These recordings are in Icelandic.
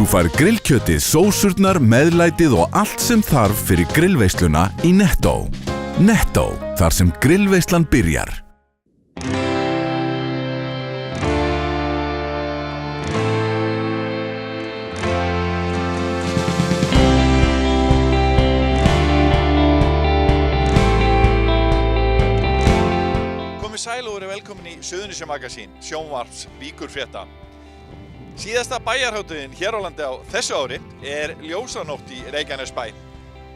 Þú fær grillkjötið, sósurnar, meðlætið og allt sem þarf fyrir grillveisluna í Netto. Netto, þar sem grillveislan byrjar. Sæl og verið velkomin í Suðurnesjamagasín, sjónvarps Víkurfrétta. Síðasta bæjarhátíðin hér á landi á þessu ári ljósanótt í Reykjanesbæ.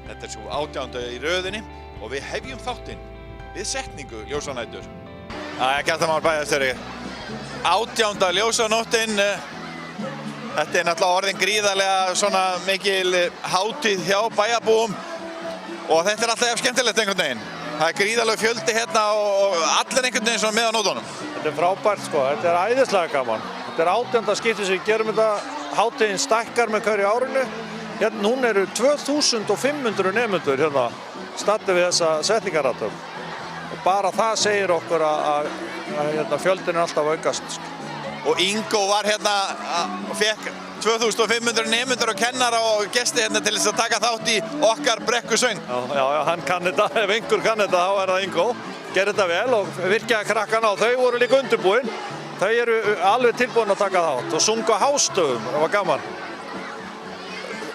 Þetta svo 18. í röðinni og við hefjum þáttinn við setningu ljósanætur. Gæstamál bæjarstjóri. 18. ljósanóttin, þetta náttúrulega orðin gríðarlega svona mikil hátíð hjá bæjarbúum og þetta alltaf jafn skemmtilegt einhvern veginn. Það gríðarlega fjöldi hérna og allir einhvern veginn svona með á nótunum. Þetta frábært sko, þetta æðislega gaman. Þetta 18. skipti sem við gerum þetta, hátíðin stækkar með hverju árinu. Hérna hún eru 2500 nemendur hérna, staddir við þessa setningarathöfn. Og bara það segir okkur að hérna, fjöldin alltaf aukast. Og Ingo var hérna og fekk 2500 nemendur og kennara og gesti hérna til þess að taka þátt í okkar brekkusöng. Já, hann kann þetta, ef einhver kann þetta, þá það Ingo. Gerði þetta vel og virkaði krakkana og þau voru líka undirbúin. Þau eru alveg tilbúin að taka þátt og sungu hástöfum, það var gaman.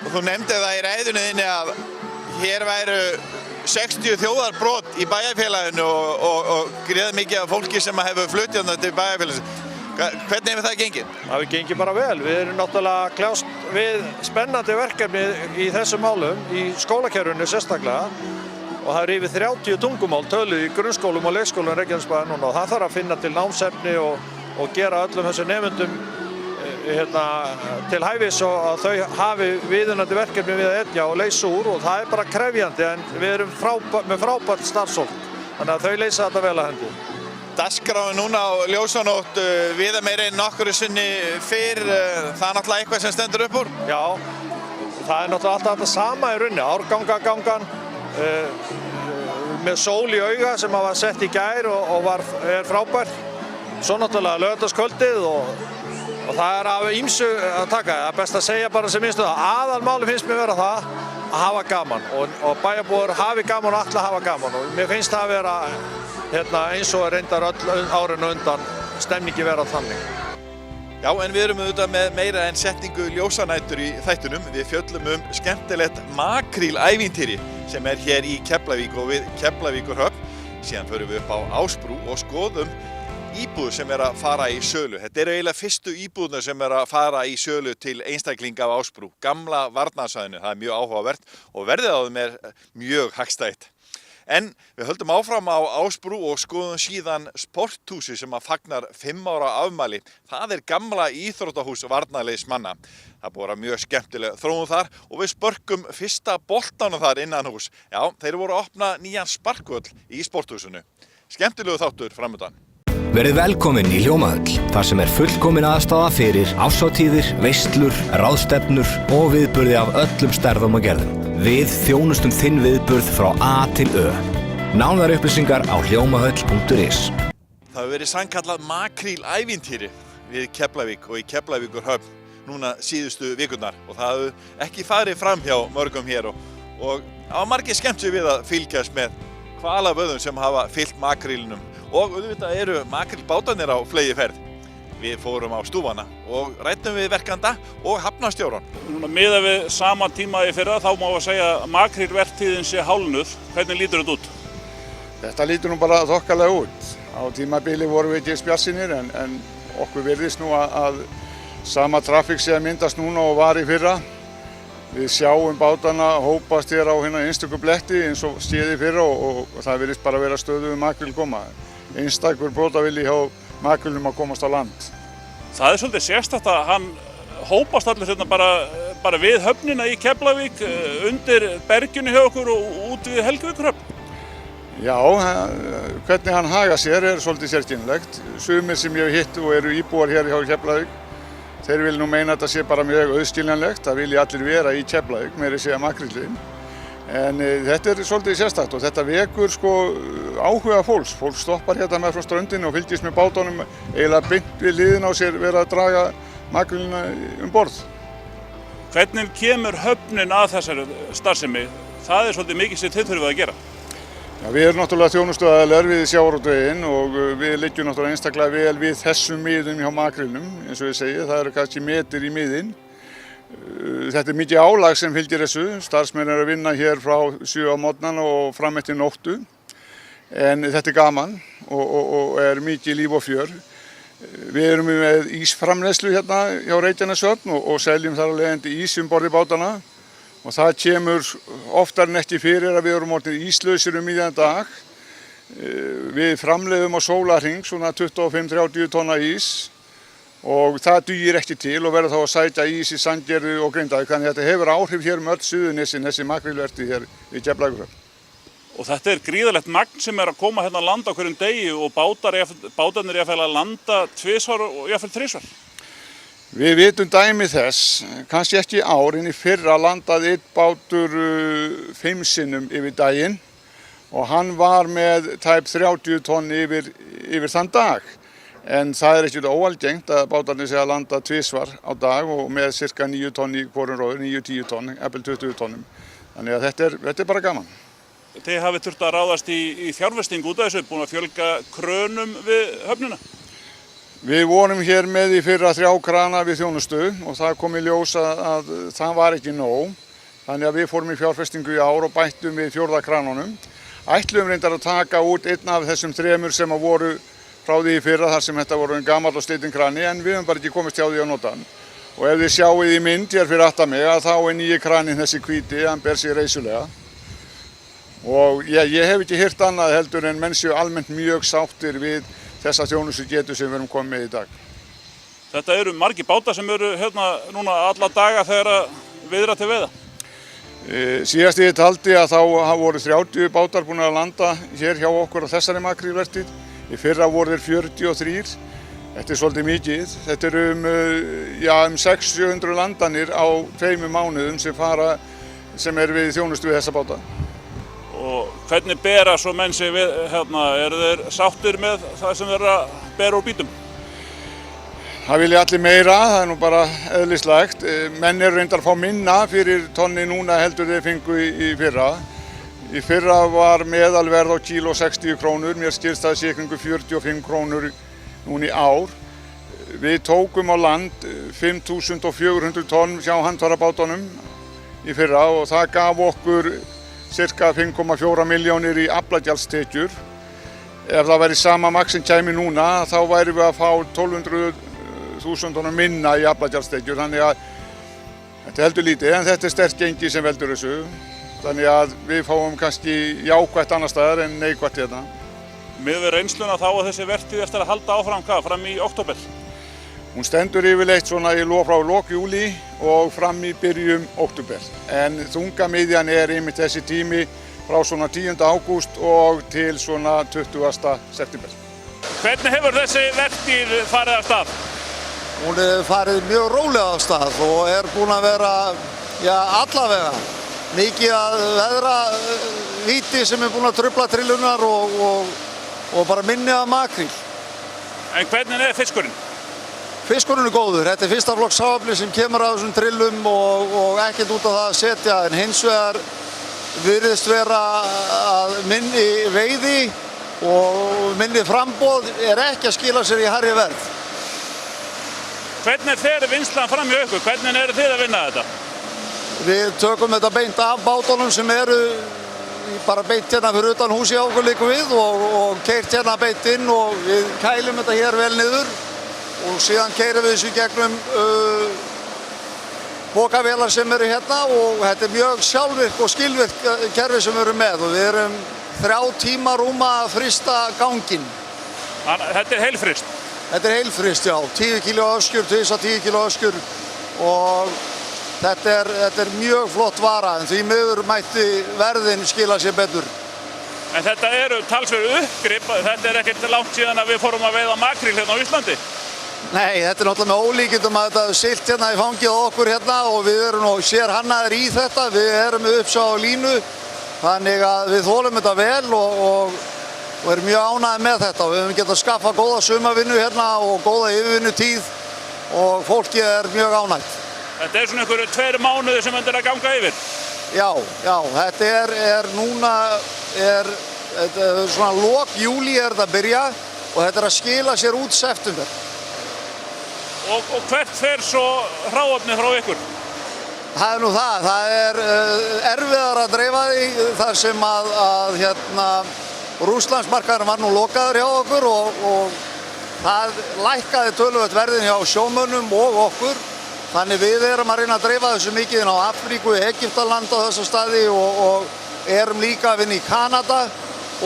Þú nefndi það í ræðunni þinni að hér væru 60 þjóðarbrot í bæjarfélaginu og gríðarlega mikið af fólki sem hefur flutt hérna til bæjarfélagsins. Hvernig hefur það gengið? Það hefur gengið bara vel. Við erum náttúrulega kljást við spennandi verkefni í þessum málum, í skólakerfinu sérstaklega. Og það yfir 30 tungumál töluð í grunnskólum og leikskólum Reykjanesbæjar núna. Og það þarf að finna til námsefni og gera öllum þessum nemendum til hæfis og að þau hafi viðunandi verkefni við að etja og leysa úr. Og það bara krefjandi en við erum með frábært starfsfólk. Þannig að þau leysa þetta vel að hendi. Dagskráin núna á ljósanótt viða meira en nokkru sinni fyrr, það náttúrulega eitthvað sem stendur upp úr? Já, það náttúrulega alltaf þetta sama í rauninni, árgangagangan með sól í auga sem var sett í gær og frábært. Svo náttúrulega laugardagskvöldið og það af ýmsu að taka. Það best að segja bara sem minnstu það. Aðalmáli finnst mér vera það að hafa gaman og bæjarbúar hafi gaman og allir hafa gaman og mér finnst það að vera eins og reyndar öll árinu undan stemningi vera þannig. Já, en við erum auðvitað með meira en setningu ljósanætur í þættunum. Við fjöllum skemmtilegt makrílævintýri sem hér í Keflavík og við Keflavíkurhöfn. Síðan förum við upp á Ásbrú og skoðum íbúð sem að fara í sölu. Þetta eiginlega fyrstu íbúðnar sem að fara í sölu til einstaklinga af Ásbrú. Gamla varnarsvæðinu, það mjög áhugavert og verðið á þeim mjög hagstætt. En við höldum áfram á Ásbrú og skoðum síðan sporthúsi sem fagnar 5 ára afmæli. Það gamla íþróttahús varnarliðsmanna. Það búið að mjög skemmtileg þróun þar og við spörkum fyrsta boltanum þar innan hús. Já, þeir voru að opna nýjan sparkvöll í sporthúsinu. Skemmtilegu þáttur framundan. Verið velkomin í Hljómahöll, þar sem fullkomin aðstaða fyrir árshátíðir, veislur, ráðstefnur og viðburði af öllum stærðum og gerðum. Við þjónustum þinn viðburð frá A til Ö. Nánari upplýsingar á hljómahöll.is. Það hefur verið sannkallað makrílævintýri við Keflavík og í Keflavíkurhöfn núna síðustu vikurnar og það hefur ekki farið fram hjá mörgum hér og á margir skemmt sig við að fylgjast með hvalavöðum sem hafa fyllt makrílnum og auðvitað makrílbátarnir á fleygiferð. Við fórum á stúfana og ræddum við verkanda og hafnarstjóran. Miðað við sama tíma í fyrra þá má að segja að makrílvertíðin sé hálfnuð. Hvernig lítur þetta út? Þetta lítur nú bara þokkalega út. Á tímabili vorum við ekki spjartsýnir en okkur virðist nú að sama trafík sé að myndast núna og var í fyrra. Við sjáum bátana hópast hér á einstöku bletti eins og stíði fyrra og það virðist bara vera stöðu við makríl koma. Einstakur brotavilji hjá makrílnum að komast á land. Það svolítið sérstakt að hann hópast allir hérna bara við höfnina í Keflavík, undir berginu hjá okkur og út við Helguvíkurhöfn. Já, hvernig hann haga sér svolítið sérkennilegt. Sumir sem ég hef hitt og eru íbúar hér hjá Keflavík, þeir vil nú meina að þetta sé bara mjög auðskiljanlegt. Það vilja allir vera í Keflavík, meira segja makríllinn. En þetta svolítið sérstakt og þetta vekur áhuga fólks. Fólk stoppar hérna með frá ströndinni og fylgist með bátunum eiginlega beint við hliðina á sér vera að draga makrílina borð. Hvernig kemur höfnin að þessari starfsemi? Það svolítið mikið sem þið þurfið að gera. Já, við erum náttúrulega þjónustuaðilar við sjávarútveginn og við liggjum náttúrulega einstaklega vel við þessum miðum hjá makrílnum, eins og ég segi, það eru kannski metir í miðin. Þetta er mikið álag sem fylgir þessu, starfsmenn eru að vinna hér frá 7 á morgnana og fram eftir nóttu, en þetta er gaman og er mikið líf og fjör. Við erum með ísframleiðslu hérna hjá Reykjaneshöfn og seljum þar að leiðandi ís borð í bátana. Og það kemur oftar en ekki fyrir að við erum orðnir íslausir miðjan dag. Við framleiðum á sólarhring svona 25-30 tonna ís og það dugir ekki til og verður þá að sækja ís í Sandgerði og Grindavík. Þannig að þetta hefur áhrif hér öll Suðurnesin, þessi makrílvertíð hér í Keflavíkurhöfn. Og þetta er gríðarlegt magn sem að koma hérna að landa á hverjum degi og bátarnir að landa 2 og jafnvel 3. Við vitum dæmi þess, kannski ekki ár, en í fyrra landaði einn bátur 5 sinnum yfir daginn og hann var með tæp 30 tonn yfir þann dag. En það er ekkert óalgengt að bátarnir sé að landa 2 á dag og með cirka 9 tonn í hvorum róður, 9-10 tonn, eppil 20 tonnum. Þannig að þetta er bara gaman. Þið hafið þurft að ráðast í fjárfesting út af þessu, búin að fjölga krönum við höfnina. Við vorum hér með í fyrra 3 krana við þjónustu og það kom í ljós að það var ekki nóg. Þannig að við fórum í fjárfestingu í ár og bættum við 4. kranunum. Ætluðum reyndar að taka út einn af þessum 3 sem voru frá því í fyrra þar sem þetta voru en gamall og slitinn krani, en við höfum bara ekki komist hjá því að nota hann. Og ef þið sjáið í mynd hér fyrir aftan mig að þá er nýji kranin þessi hvíti, hann ber sig reisulega. Og ég hef ekki heyrt annað heldur en menn séu almennt mjög sáttir við þessa þjónustugetu sem við erum komið með í dag. Þetta eru margir bátar sem eru hérna núna alla daga þegar að viðra til veiða. Síðast ég taldi að þá voru 30 bátar búin að landa hér hjá okkur á þessari makrílvertíð. Í fyrra voru þeir 43. Þetta er svolítið mikið. Þetta eru um 600-700 landanir á 2 mánuðum sem er við þjónustu við þessa báta. Og hvernig bera svo menn sig við hérna? Eru þeir sáttir með það sem þeir að bera úr bítum? Það vilja allir meira, það er nú bara eðlislegt. Menn eru reyndar að fá minna fyrir tonni núna heldur þeir fengu í fyrra. Í fyrra var meðalverð á kíló 60 krónur, mér skilst það sé kringu 45 krónur núna í ár. Við tókum á land 5.400 tonn hjá handfærabátunum í fyrra og það gaf okkur cirka 5,4 milljónir í aflagjaldstekjur. Ef það væri sama magn sem kæmi núna, þá væri við að fá 1200.000 tonn minna í aflagjaldstekjur. Þannig að þetta er heldur lítið, en þetta er sterkt gengi sem veldur þessu. Þannig að við fáum kannski jákvætt annar staðar en neikvætt hérna. Miðað við reynsluna þá að þessi vertíð eftir að halda áfram fram í október? Hún stendur yfirleitt svona frá lok júlí og fram í byrjun október. En þungamiðjan er einmitt þessi tími frá svona 10. ágúst og til svona 20. september. Hvernig hefur þessi vertíð farið af stað? Hún hefur farið mjög rólega af stað og er búin að vera, allavega mikið að veðra víti sem er búin að trufla trillunar og bara minni af makríl. En hvernig er fiskurinn? Fiskurinn er góður. Þetta er fyrsta flokks hráefni sem kemur af þessum trillum og ekkert út af það að setja, en hins vegar virðist vera að minni veiði og minni framboð er ekki að skila sér í hærri verð. Hvernig fer vinnslan fram hjá ykkur? Hvernig eru þið að vinna þetta? Við tökum þetta beint af bátunum sem eru bara beint hérna fyrir utan húsi á okkur líka við og keyrt hérna beint inn og við kælum þetta hér vel niður. Og síðan keyrum við þessu gegnum pokavélar sem eru hérna og þetta er mjög sjálfvirk og skilvirk kerfi sem við erum með og við erum 3 tíma rúma að frysta ganginn. Þetta er heilfryst? Þetta er heilfryst, já. 10 kg öskjur, 10 kg öskjur og þetta er mjög flott vara en því miður mætti verðin skila sér betur. En þetta eru talsverð uppgrip, þetta er ekkert langt síðan að við fórum að veiða makríl hérna á Íslandi? Nei, þetta er náttúrulega með ólíkindum að þetta er siglt hérna í fangið á okkur hérna og við erum nú sérhannaðir í þetta, við erum með uppsjá á línu, þannig að við þolum þetta vel og erum mjög ánægðir með þetta og við höfum getað skaffa góða sumarvinnu hérna og góða yfirvinnutíð og fólkið er mjög ánægt. Þetta svona einhverju 2 mánuðir sem endur að ganga yfir. Já, þetta núna þetta svona lok júlí þetta að byrja og þetta að skila sér út september. Og hvert fer svo hráefnið frá ykkur? Það nú það erfiðar að dreifa því þar sem að Rússlandsmarkaðurinn var nú lokaður hjá okkur og það lækkaði töluvert verðin hjá sjómönnum og okkur. Þannig við erum að reyna að dreifa þessu mikið inn á Afríku, Egyptaland á þessa staði og erum líka að vinna í Kanada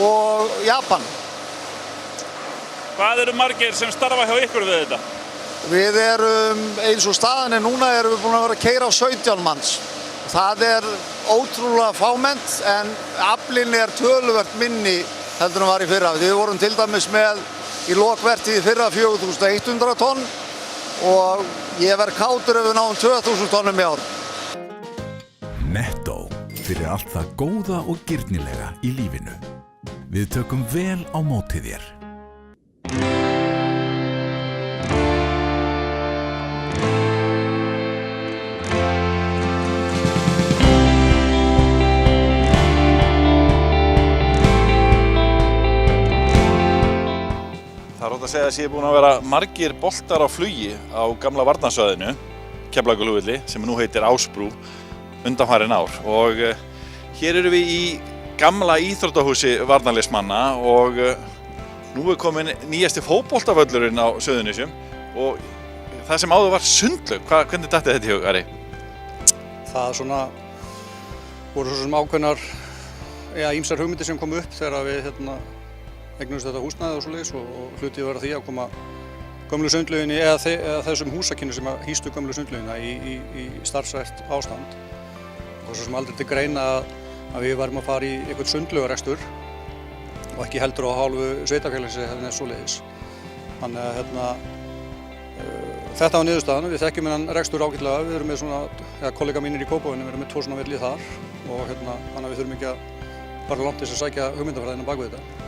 og Japan. Hvað eru margir sem starfa hjá ykkur við þetta? Við erum, eins og staðan núna, erum við búin að vera að keyra á 17 manns. Það ótrúlega fámennt en aflinn töluvert minni heldur en var í fyrra. Við vorum til dæmis með í lokvertíð fyrra 4100 tonn og ég verð kátur ef við náum 2000 tonnum í ár. Netto, fyrir allt það góða og girnilega í lífinu. Við tökum vel á móti þér. Það er ótt að segja að sé búin að vera margir boltar á flugi á gamla varnarsvæðinu, Keflavíkurflugvelli, sem nú heitir Ásbrú, undanfarin ár. Og hér erum við í gamla íþróttahúsi varnarliðsmanna og nú komin nýjasti fótboltavöllurinn á Suðurnesjum og það sem áður var sundlaug. Hvernig datt þetta í hug, Ari? Það voru svo sem ákveðnar ýmsar hugmyndir sem komu upp þegar við eignumst þetta húsnæði og svoleiðis og hlutið var að því að koma gömlu sundlauginni eða þessum húsakynni sem hýstu gömlu sundlaugina í starfsrækt ástand. Og svo sem aldrei til greina að við varum að fara í einhvern sundlaugarekstur og ekki heldur á hálfu sveitarfélagsins eða svoleiðis. Þannig að þetta var niðurstaðan. Við þekkjum þennan rekstur ágætlega. Við erum með kollega mínir í Kópavoginum, við erum með 2 svona velli þar og þannig að við þurfum ekki að fara langt til þess að sækja hugmyndafræðina bak við þetta.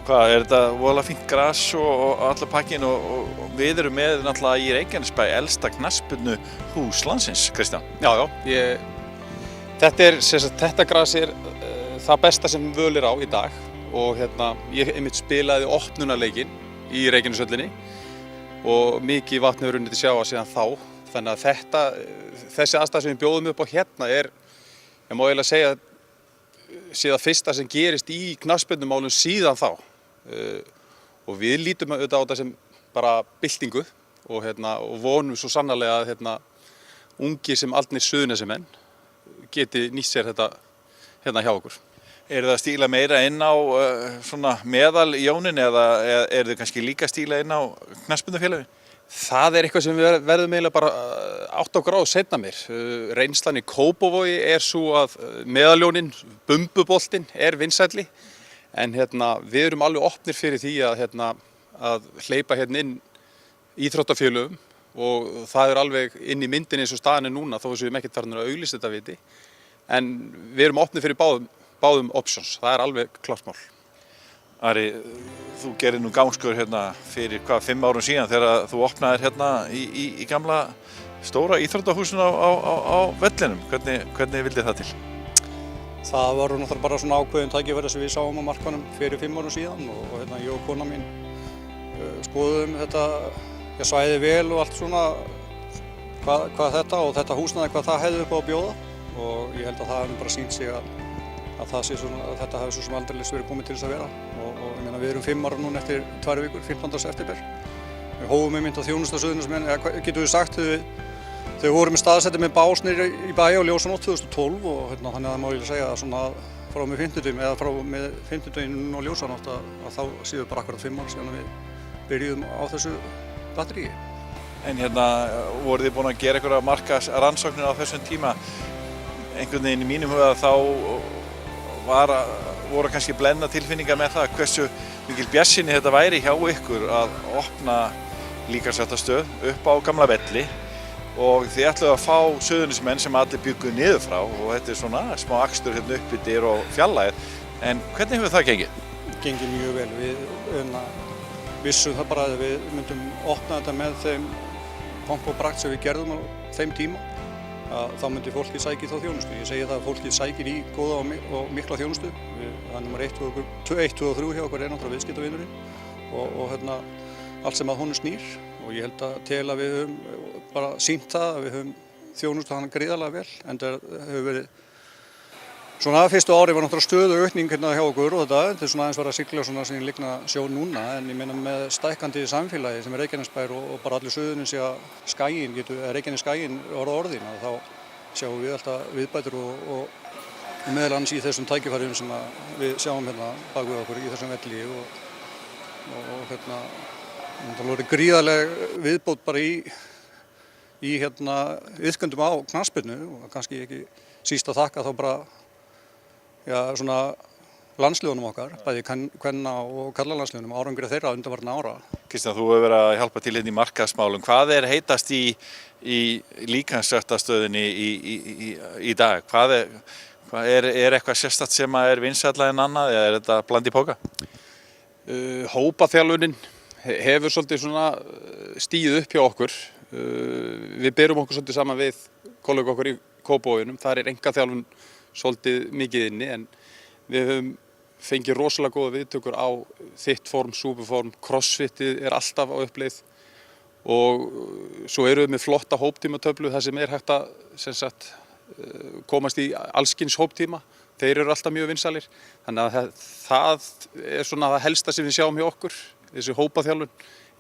Hvað, þetta voðalega fínt gras og allar pakkin og við erum með náttúrulega í Reykjanesbæ elsta knattspyrnuhús landsins, Kristján. Já, þetta gras það besta sem völ á í dag og ég einmitt spilaði opnunarleikinn í Reykjaneshöllinni og mikið vatn hefur runnið til sjávar síðan þá. Þannig að þessi aðstæða sem við bjóðum upp á ég má eiginlega segja sé það fyrsta sem gerist í knattspyrnumálum síðan þá. Og við lítum auðvitað á þetta sem bara byltingu og vonum svo sannarlega að ungir sem aldnir Suðurnesjamenn geti nýtt sér þetta hjá okkur. Eru það að stíla meira inn á svona meðaljónin eða eru þið kannski líka að stíla inn á knattspyrnufélögin? Það eitthvað sem við verðum eiginlega bara átt okkur á seinna meir. Reynslan í Kópavogi svo að meðaljónin, bumbuboltinn vinsælli. En við erum alveg opnir fyrir því að hleypa inn íþróttafélögum og það alveg inn í myndinni eins og staðan núna þó sem við ekkert farin að auglýsa þetta viti. En við erum opnir fyrir báðum options, það alveg klart mál. Ari, þú gerir nú gangskur fyrir 5 árum síðan þegar þú opnaðir í gamla stóra íþróttahúsinu á vellinum. Hvernig vildi það til? Það var náttúrulega bara svona ákveðin tækifæri sem við sáum á markanum fyrir 5 árum síðan og ég og kona mín skoðuðum þetta svæði vel og allt svona hvað þetta og þetta húsnæði hvað það hefði upp á að bjóða og ég held að það hefði bara sýnt sig að þetta hefði svo sem aldrei verið komið til þess að vera og ég meina við erum 5 ára núna eftir 2 vikur, 15. september. Við hófum einmitt á þjónustu Suðurnesjamenn, getum við sagt þau voru með staðsettir með bás niðri í bæ á Ljósanótt 2012 og þannig að það má ég segja að svona frá með 50 og Ljósanótt að þá séu bara akkurat 5 ár síðan að við byrjuðum á þessu batteríi. En voruð þið búin að gera einhverja markaðsrannsóknir á þessum tíma? Einhvern veginn í mínum huga þá voru kannski blendna tilfinningar með það hversu mikil bjartsýni þetta væri hjá ykkur að opna líkamsræktarstöð upp á gamla velli og þið ætluðu að fá Suðurnesjamenn sem allir bjuggu niður frá og þetta svona smá akstur upp í dyr og fjarlægð. En hvernig hefur það gengið? Gengið mjög vel. Við vissum það bara að við myndum opna þetta með þeim pomp og prakt sem við gerðum á þeim tíma, þá myndi fólkið sækja í þá þjónustu. Ég segi það að fólkið sækir í góða og mikla þjónustu. Það er nummer 1, 2 og 3 hjá okkur náttúrulega viðskiptavinurinn og allt sem að honum snýr. Og ég held að við höfum bara sýnt það að við höfum þjónustu hann gríðarlega vel. En það hefur verið svona fyrstu ári var náttúrulega stöðu aukning hérna hjá okkur og þetta er svona aðeins var að sigla svona sem ligna sjó núna, en ég meina með stækkandi samfélagi sem er Reykjanesbær og bara allir Suðurinn sé að skaginn Reykjanesskaginn orðin, þá sjáum við alltaf viðbætur og meðal annars í þessum tækifærum sem við sjáum hérna bak við okkur í þessum velli og hérna það voru gríðarleg viðbót bara í hérna iðkendum á knattspyrnu og kannski ekki síst að þakka þá bara svona landsliðunum okkar, bæði kvenna og karlalandsliðunum, árangri þeirra undanfarna ára. Kristján, þú hefur verið að hjálpa til hérna í markaðsmálum. Hvað er heitast í líkamsræktarstöðinni í dag? Er eitthvað sérstakt sem er vinsælla en annað eða er þetta bland í póka? Hópaþjálfunin hefur svolítið svona stigið upp hjá okkur. Við berum okkur svolítið saman við kollega okkur í Kópavoginum. Þar er einkaþjálfun svolítið mikið inni, en við höfum fengið rosalega góða viðtökur á þitt form, súperform, crossfitið er alltaf á uppleið og svo eru við með flotta hóptímatöflu þar sem er hægt að komast í allskyns hóptíma. Þeir eru alltaf mjög vinsælir, þannig að það er svona það helsta sem við sjáum hjá okkur, þessi hópaþjálfun.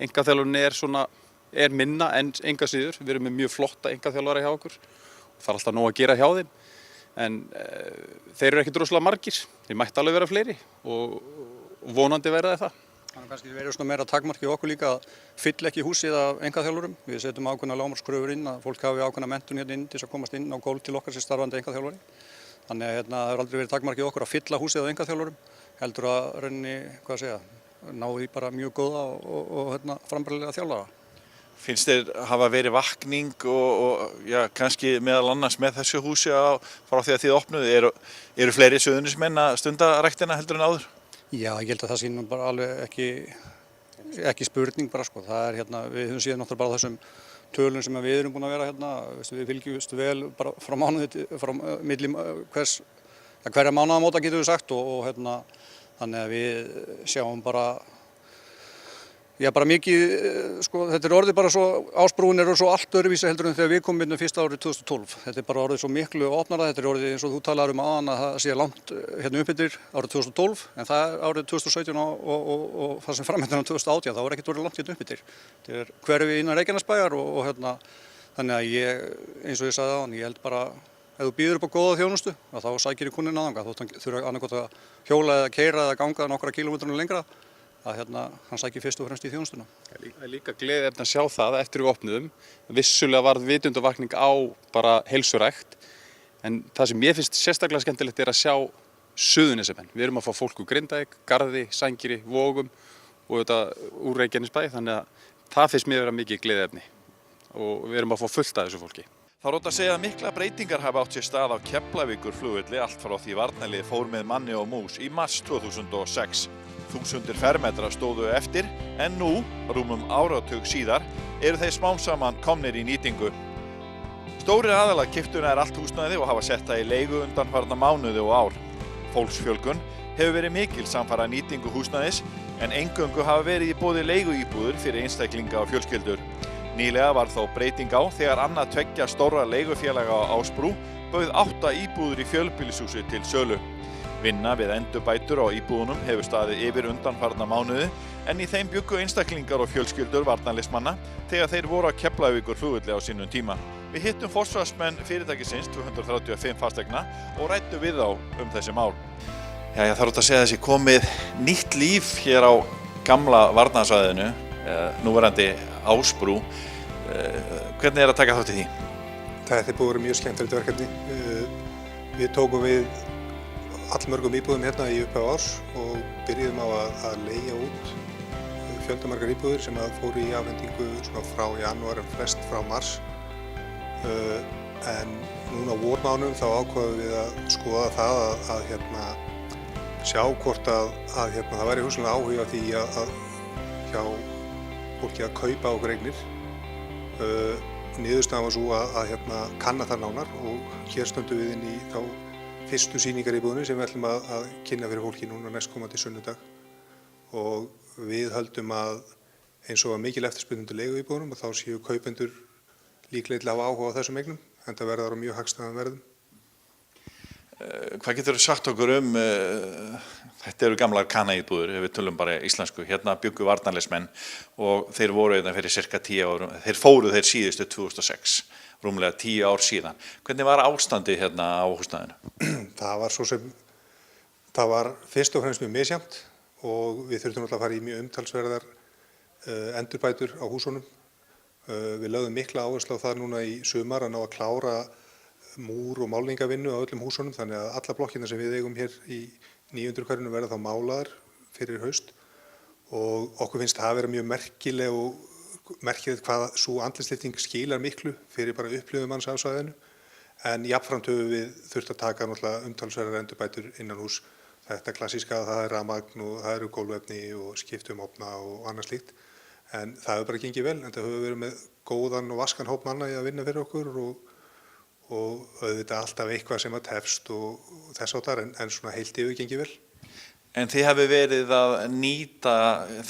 Einkaþjálfun er minna en enga síður, við erum með mjög flotta einkaþjálfara hjá okkur og það er alltaf nóg að gera hjá þeim. En þeir eru ekkert rosalega margir, þeir mætti alveg vera fleiri og vonandi verða það. Þannig kannski verður svona meira takmarki okkur líka að fylla ekki húsið af einkaþjálfurum. Við setjum ákveðna lágmarkskröfur inn að fólk hafi ákveðna menntun hérna inn til þess að komast inn á gólf til okkar sem starfandi einkaþjálfari. Þannig að það hefur aldrei verið takmarki okkur að fylla húsið af einkaþjálfurum, heldur að rauninni, ná því bara mjög góða og frambærilega þjálfara. Finnst þér hafa verið vakning og kannski meðal annars með þessu húsi frá því að þið opnuðu? Eru fleiri Suðurnesmenn að stunda ræktina heldur en áður? Já, ég held að það sé nú bara alveg ekki spurning bara sko. Það er við höfum séð náttúrulega bara þessum tölum sem við erum búin að vera hérna. Við fylgjumst vel bara frá mánuði, frá milli hverja mánaðamóta getum við sagt og þannig að við sjáum bara mikið, þetta er orðið bara svo, Ásbrúin er svo allt öðruvísi heldur en þegar við komum inn fyrsta árið 2012. Þetta er bara orðið svo miklu opnara, þetta er orðið eins og þú talaður áðan að það sé langt hérna uppbyttir árið 2012, en það er árið 2017 og það sem framhættan á 2018, þá er ekkert orðið langt hérna uppbyttir. Þetta er hverfi innan Reykjanesbæjar og þannig að eins og ég sagði áðan, ég held bara, ef þú býður upp á góða þjónustu, þá sækir í kúnninn aðanga, þótt hann þurfa annarkot að hjóla eða keyra eða ganga nokkra kílómetrunum lengra. Að hann sækir fyrst og fremst í þjónustuna. Það er líka gleðiefni að sjá það eftir við opnuðum. Vissulega varð vitundavakning á bara heilsurækt, en það sem ég finnst sérstaklega skemmtilegt er að sjá Suðurnesjamenn. Við erum að fá fólk úr Grindavík, Garði, Sængiri, Vogum og þetta úr Reykjanesbæ, þannig að það finnst mér vera mikið gleðiefni og við erum að fá fullt af þessu fólki. Það er ótt að segja að mikla breytingar hafa átt sér stað á Keflavíkurflugvelli allt frá því varnarlið fór með manni og mús í mars 2006. 1000 fermetra stóðu eftir, en nú, rúmum áratug síðar, eru þeir smám saman komnir í nýtingu. Stórir aðilar keyptu nær allt húsnæði og hafa sett það í leigu undanfarna mánuði og ár. Fólksfjölgun hefur verið mikil samfara nýtingu húsnæðis, en eingöngu hafa verið í boði leiguíbúðir fyrir einstaklinga og fjölskyldur. Nýlega var þó breyting á þegar annað tveggja stórra leigufélaga á Ásbrú bauð 8 íbúðir í fjölbýlishúsi til sölu. Vinna við endurbætur á íbúðunum hefur staðið yfir undanfarna mánuði, en í þeim bjuggu einstaklingar og fjölskyldur varnarliðsmanna þegar þeir voru á Keflavíkurflugvelli á sínum tíma. Við hittum forsvarsmenn fyrirtækisins 235 fasteigna og ræddum við þá þessi mál. Jæja, það er ótt að segja þessi komið nýtt líf hér á gamla varnarsvæðinu, núverandi Ásbrú. Hvernig er að taka þátt í því? Þetta er búið að vera mjög skemmtilegt verkefni. Við tókum við allmörgum íbúðum hérna í upphafi árs og byrjuðum á að leigja út fjöldamargar íbúðir sem fóru í afhendingu frá janúar en flest frá mars. En núna á vormánuðum þá ákváðum við að skoða það að sjá hvort að það væri hugsanlega áhuga á því að hjá fólki að kaupa okkur eignir Niðurstaðan var svo að kanna það nánar og hér stöndum við inn í þá fyrstu sýningaríbúðinni sem við ætlum að kynna fyrir fólki núna næstkomandi sunnudag. Og við höldum að eins og að mikil eftirspurn undir leiguíbúðunum og þá séu kaupendur líklega til að hafa áhuga á þessum eignum, enda verða þær á mjög hagstæðum verðum. Hvað getur þú sagt okkur þetta eru gamlar kanaíbúðir, ef við tölum bara íslensku, hérna bjuggu varnarliðsmenn og þeir voru hérna fyrir cirka 10 árum, þeir síðustu 2006, rúmlega 10 ár síðan. Hvernig var ástandið hérna á húsnæðinu? Það var fyrst og fremst mjög misjafnt og við þurftum alltaf að fara í mjög umtalsverðar endurbætur á húsunum. Við lögðum mikla áherslu á það núna í sumar að ná að klára múr- og málningavinnu á öllum húsunum, þannig að alla blokkirnar sem við eigum hér í 900 hverjunu verða þá málaðar fyrir haust og okkur finnst það að vera mjög merkileg og merkilegt hvað sú andlitslyfting skilar miklu fyrir bara upplifun manns af svæðinu, en jafnframt höfum við þurft að taka náttúrulega umtalsverðar endurbætur innan hús. Þetta klassíska, það er rafmagn og það eru gólfefni og skiptum ofna og annað slíkt, en það hefur bara gengið vel, en það hefur verið með góðan og vaskan hóp manna í að vinna fyrir okkur og auðvitað alltaf eitthvað sem að tefst og þess áttar, en svona heilt yfir gengið vel. En þið hafi verið að nýta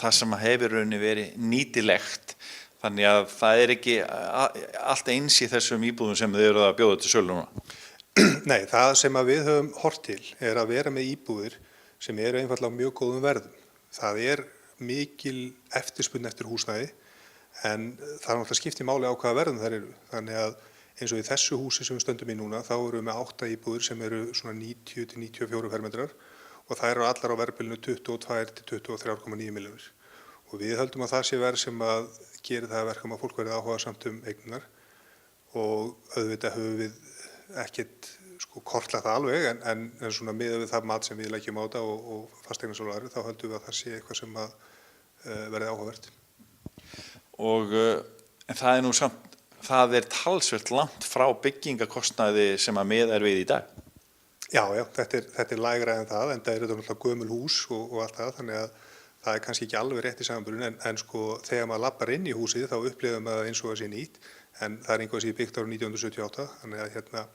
það sem hefur rauninni verið nýtilegt, þannig að það er ekki allt eins í þessum íbúðum sem þið eru að bjóða til sölu núna. Nei, það sem að við höfum hort til er að vera með íbúðir sem eru einfaldlega á mjög góðum verðum. Það er mikil eftirspurn eftir húsnæði, en það er náttúrulega skiptir máli á hvaða verðum þær eru. Þannig að eins og í þessu húsi sem við stöndum í núna, þá erum við með 8 íbúðir sem eru svona 90 til 94 fermetrar og þær eru allar á verðbilinu 22 til 23,9 milljónir. Og við höldum að það sé verð sem að gera það verkum að fólk verið áhugasamt eigninnar og auðvitað höfum við ekkert kortlagt það alveg, en svona miðað við það mat sem við leggjum á þetta og fasteignasöluaðilar, þá höldum við að það sé eitthvað sem að verði áhugavert. En það er nú samt, það er talsvert langt frá byggingakostnaði sem að miða er við í dag. Já, þetta er lægra en það, en það eru náttúrulega gömul hús og allt það, þannig að það er kannski ekki alveg rétt í samanburðinn, en þegar maður lappar inn í húsið þá upplifum maður eins og það sé nýtt, en það er einhvað sem byggt árið 1978, þannig að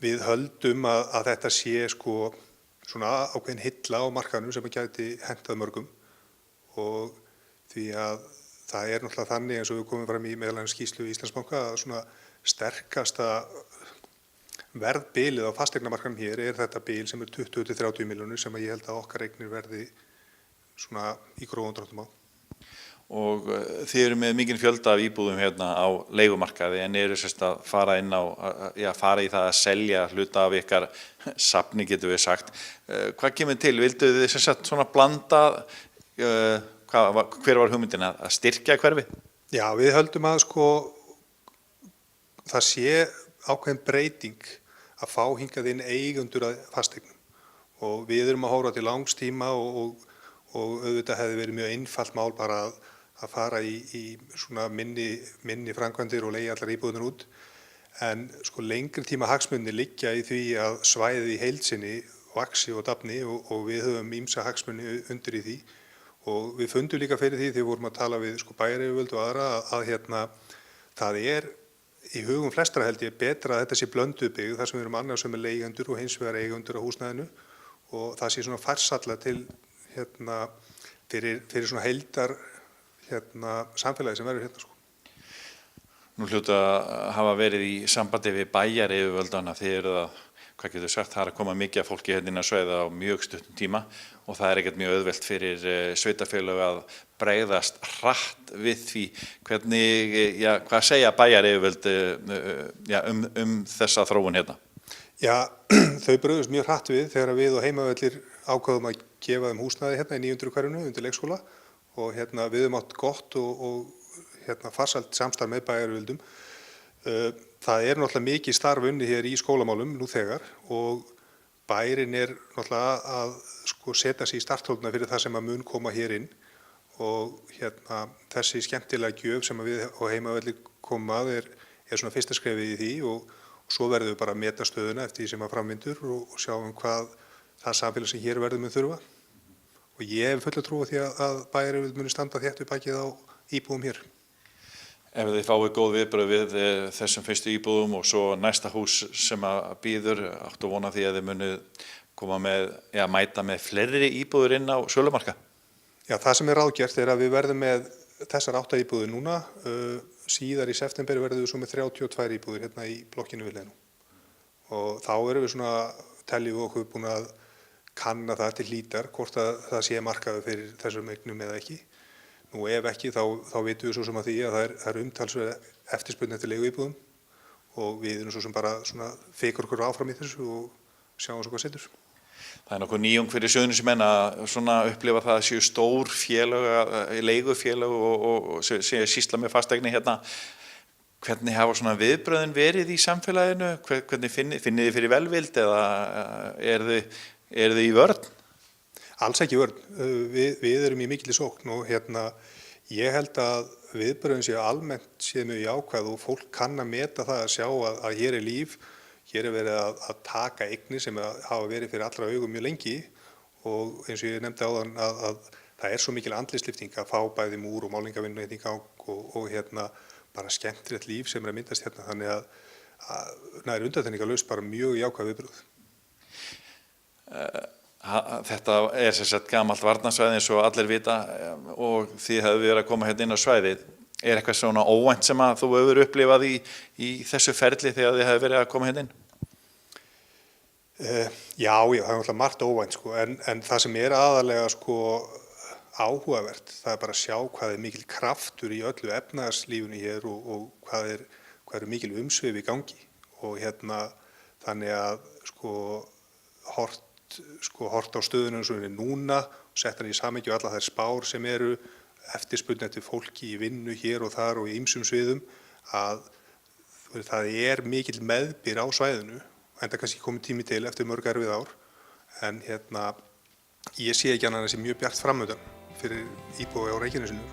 við höldum að þetta sé svona ákveðin hilla á markaðnum sem að gæti hentað mörgum og því að það er náttúrulega þannig eins og við komum fram í meðal annars skýrslu í Íslandsbanka að svona sterkasta verðbilið á fasteignamarkaðnum hér er þetta bil sem er 20 til 30 milljónir sem að ég held að okkar eignir verði svona í grófum dráttum á. Og þið eru með mikinn fjölda af íbúðum hérna á leigumarkaði en eru sérst að fara inn á, fara í það að selja hluta af ykkar safni getum við sagt. Hvað kemur til? Vildu þið sérst svona blanda, hver var hugmyndin að styrkja hverfi? Já, við höldum að það sé ákveðin breyting að fá hingað inn eigendur að fasteignum og við erum að horfa til langs tíma og auðvitað hefði verið mjög einfalt mál bara að fara í svona minni framkvæmdir og leigja allar íbúðunar út en lengri tíma hagsmunir liggja í því að svæðið í heild sinni vaxi og dafni og við höfum ýmsa hagsmuni undir í því og við fundum líka fyrir því þegar við vorum að tala við bæjaryfirvöld og aðra að það er í hugum flestra held ég betra að þetta sé blönduð byggð þar sem við erum annars sem er leigjendur og hins vegar eigendur á húsnæðinu og það sé svona farsalla til fyrir svona heildar samfélagi sem verður hérna Nú hljóta að hafa verið í sambandi við bæjaryfirvöldana þið eru hvað getur sagt, það er að koma mikið af fólki hérna inn á svæðið á mjög stuttum tíma og það er ekkert mjög auðvelt fyrir sveitarfélög að bregðast hratt við því hvernig, hvað segja bæjaryfirvöld þessa þróun hérna? Já, þau brugðust mjög hratt við þegar við og Heimavellir ákváðum að gefa þeim húsnæði hérna í 900 hverjunu undir leikskóla og við höfum átt gott og farsælt samstarf með bæjaryfirvöldum. Það er náttúrulega mikið starf unnið hér í skólamálum nú þegar og bærinn er náttúrulega að setja sig í starthólfuna fyrir það sem að mun koma hér inn og þessi skemmtilega gjöf sem við og Heimavellir koma að er svona fyrsta skrefið í því og svo verðum við bara að meta stöðuna eftir því sem að framvindur og sjáum hvað það samfélag sem hér verðum mun þurfa og ég hef fulla trú á því að bæjaryfirvöld muni standa þétt við bakið á íbúum hér. Ef þið fáið góð viðbrögð við þessum fyrstu íbúðum og svo næsta hús sem að býður, áttu vona því að þið munið koma með, mæta með fleiri íbúður inn á sölumarka? Já, það sem ráðgert að við verðum með þessar 8 íbúðir núna, síðar í september verðum við svo með 32 íbúðir hérna í blokkinu við Lenu. Og þá erum við teljum við okkur búin að kanna það til hlítar, hvort að það sé markaður fyrir þessum eignum eða ekki. Nú ef ekki, þá vitum við svo sem að því að það er umtalsverð eftirspurn eftir leiguíbúðum og við erum svo sem bara fikur okkur áfram í þessu og sjáum svo hvað setur. Það er nokkuð nýjung fyrir Suðurnesjamenn að upplifa það að séu stór félög, leigufélög og séu sýsla með fasteigni hérna. Hvernig hafa viðbrögðin verið í samfélaginu? Hvernig finnið þið fyrir velvild eða eru þið í vörn? Alls ekki vörn. Við erum í mikilli sókn og ég held að viðbrögðin séu almennt séu mjög jákvæð og fólk kann að meta það að sjá að hér er líf, hér er verið að taka eignir sem hafa verið fyrir allra augum mjög lengi og eins og ég nefndi áðan að það er svo mikil andlitslyfting að fá bæði múr og málingavinnu í gang og bara skemmtilegt líf sem er að myndast hérna, þannig að nær undantekningarlaust bara mjög jákvæð viðbrögð. Þetta er sem sagt gamalt varnarsvæði eins og allir vita og þið hefðu verið að koma hérna inn á svæðið. Er eitthvað svona óvænt sem að þú hefur upplifað í þessu ferli þegar þið hefðu verið að koma hérna inn? Já, það er náttúrulega margt óvænt en það sem er aðalega áhugavert, það er bara að sjá hvað er mikil kraftur í öllu efnahagslífinu hér og hvað eru mikil umsvif í gangi og þannig að hort á stöðuna eins og henni núna og sett hann í samhengi og allar þær spár sem eru eftirspurn eftir fólki í vinnu hér og þar og í ýmsum sviðum að það er mikill meðbyr á svæðinu enda kannski komið tími til eftir mörg erfið ár en ég sé ekki annað en þessi mjög bjart framöndan fyrir íbúi á Reykjanesinu.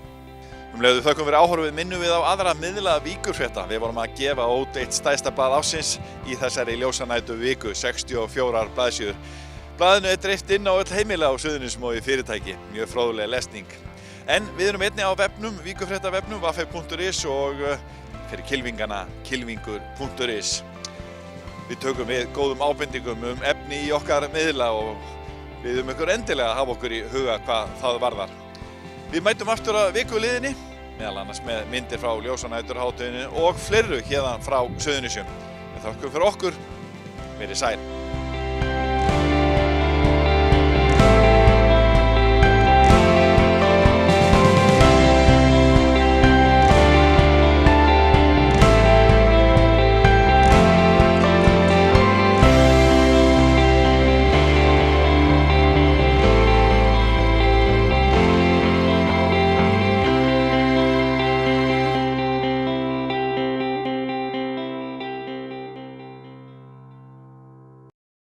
Leið þökkum fyrir áhorfið minnum við á aðra miðla Víkurfrétta. Við vorum að gefa út eitt stærsta blað ársins í þessari ljósanætu viku, 64 blaðsíður. Blaðinu er dreift inn á öll heimila á Suðurnesjum og í fyrirtæki, mjög fróðleg lesning. En við erum einnig á vefnum, Víkurfréttavefnum, vaffei.is og fyrir kylfingana, kylfingur.is. Við tökum við góðum ábendingum efni í okkar miðla og við ykkur endilega að hafa okkur í huga hvað það varðar. Við mætum aftur að viku liðinni, meðal annars með myndir frá ljósanæturhátíðinni og fleiru hérðan frá Suðurnesjum. Við þakkum fyrir okkur, verið sæl.